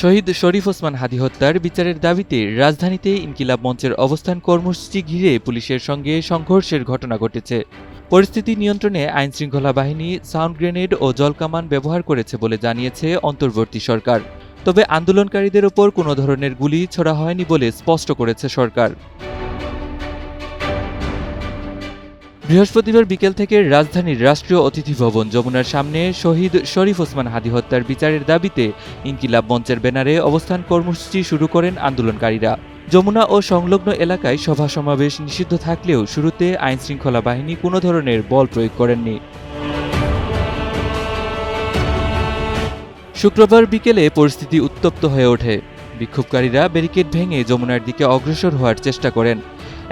শহীদ শরীফ ওসমান হাদী হত্যার বিচারের দাবিতে রাজধানীতে ইনকিলাব মঞ্চের অবস্থান কর্মসূচি ঘিরে পুলিশের সঙ্গে সংঘর্ষের ঘটনা ঘটেছে। পরিস্থিতি নিয়ন্ত্রণে আইনশৃঙ্খলা বাহিনী সাউন্ড গ্রেনেড ও জলকামান ব্যবহার করেছে বলে জানিয়েছে অন্তর্বর্তী সরকার। তবে আন্দোলনকারীদের ওপর কোনো ধরনের গুলি ছোড়া হয়নি বলে স্পষ্ট করেছে সরকার। বৃহস্পতিবার বিকেল থেকে রাজধানীর রাষ্ট্রীয় অতিথি ভবন যমুনার সামনে শহীদ শরীফ ওসমান হাদী হত্যার বিচারের দাবিতে ইনকিলাব মঞ্চের ব্যানারে অবস্থান কর্মসূচি শুরু করেন আন্দোলনকারীরা। যমুনা ও সংলগ্ন এলাকায় সভা সমাবেশ নিষিদ্ধ থাকলেও শুরুতে আইনশৃঙ্খলা বাহিনী কোনো ধরনের বল প্রয়োগ করেননি। শুক্রবার বিকেলে পরিস্থিতি উত্তপ্ত হয়ে ওঠে। বিক্ষোভকারীরা ব্যারিকেড ভেঙে যমুনার দিকে অগ্রসর হওয়ার চেষ্টা করেন।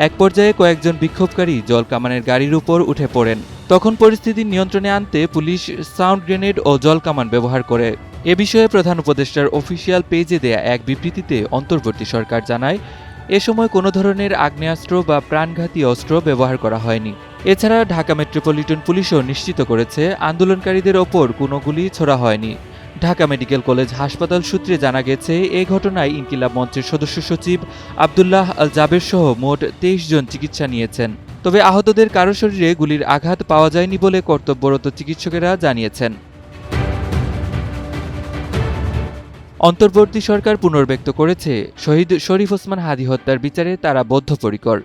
এক পর্যায়ে কয়েকজন বিক্ষোভকারী জলকামানের গাড়ির উপর উঠে পড়েন। তখন পরিস্থিতি নিয়ন্ত্রণে আনতে পুলিশ সাউন্ড গ্রেনেড ও জলকামান ব্যবহার করে। এ বিষয়ে প্রধান উপদেষ্টার অফিসিয়াল পেজে দেয়া এক বিবৃতিতে অন্তর্বর্তী সরকার জানায়, এ সময় কোনো ধরনের আগ্নেয়াস্ত্র বা প্রাণঘাতী অস্ত্র ব্যবহার করা হয়নি। এছাড়া ঢাকা মেট্রোপলিটন পুলিশও নিশ্চিত করেছে আন্দোলনকারীদের ওপর কোনো গুলি ছোড়া হয়নি। ঢাকা মেডিকেল কলেজ হাসপাতাল সূত্রে জানা গেছে, এ ঘটনায় ইনকিলাব মঞ্চের সদস্য সচিব আবদুল্লাহ আল জাবের সহ মোট ২৩ জন চিকিৎসা নিয়েছেন। তবে আহতদের কারো শরীরে গুলির আঘাত পাওয়া যায়নি বলে কর্তব্যরত চিকিৎসকেরা জানিয়েছেন। অন্তর্বর্তী সরকার পুনর্ব্যক্ত করেছে, শহীদ শরীফ ওসমান হাদী হত্যার বিচারে তারা বদ্ধপরিকর।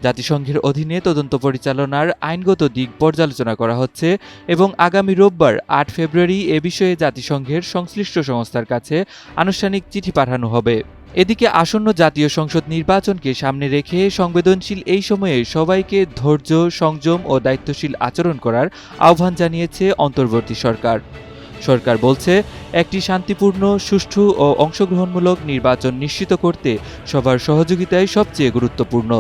জাতিসংঘের অধীনে তদন্ত পরিচালনার আইনগত দিক পর্যালোচনা করা হচ্ছে এবং আগামী রোববার ৮ ফেব্রুয়ারি এ বিষয়ে জাতিসংঘের সংশ্লিষ্ট সংস্থার কাছে আনুষ্ঠানিক চিঠি পাঠানো হবে। এদিকে আসন্ন জাতীয় সংসদ নির্বাচনকে সামনে রেখে সংবেদনশীল এই সময়ে সবাইকে ধৈর্য, সংযম ও দায়িত্বশীল আচরণ করার আহ্বান জানিয়েছে অন্তর্বর্তী সরকার। সরকার বলছে, একটি শান্তিপূর্ণ, সুষ্ঠু ও অংশগ্রহণমূলক নির্বাচন নিশ্চিত করতে সবার সহযোগিতাই সবচেয়ে গুরুত্বপূর্ণ।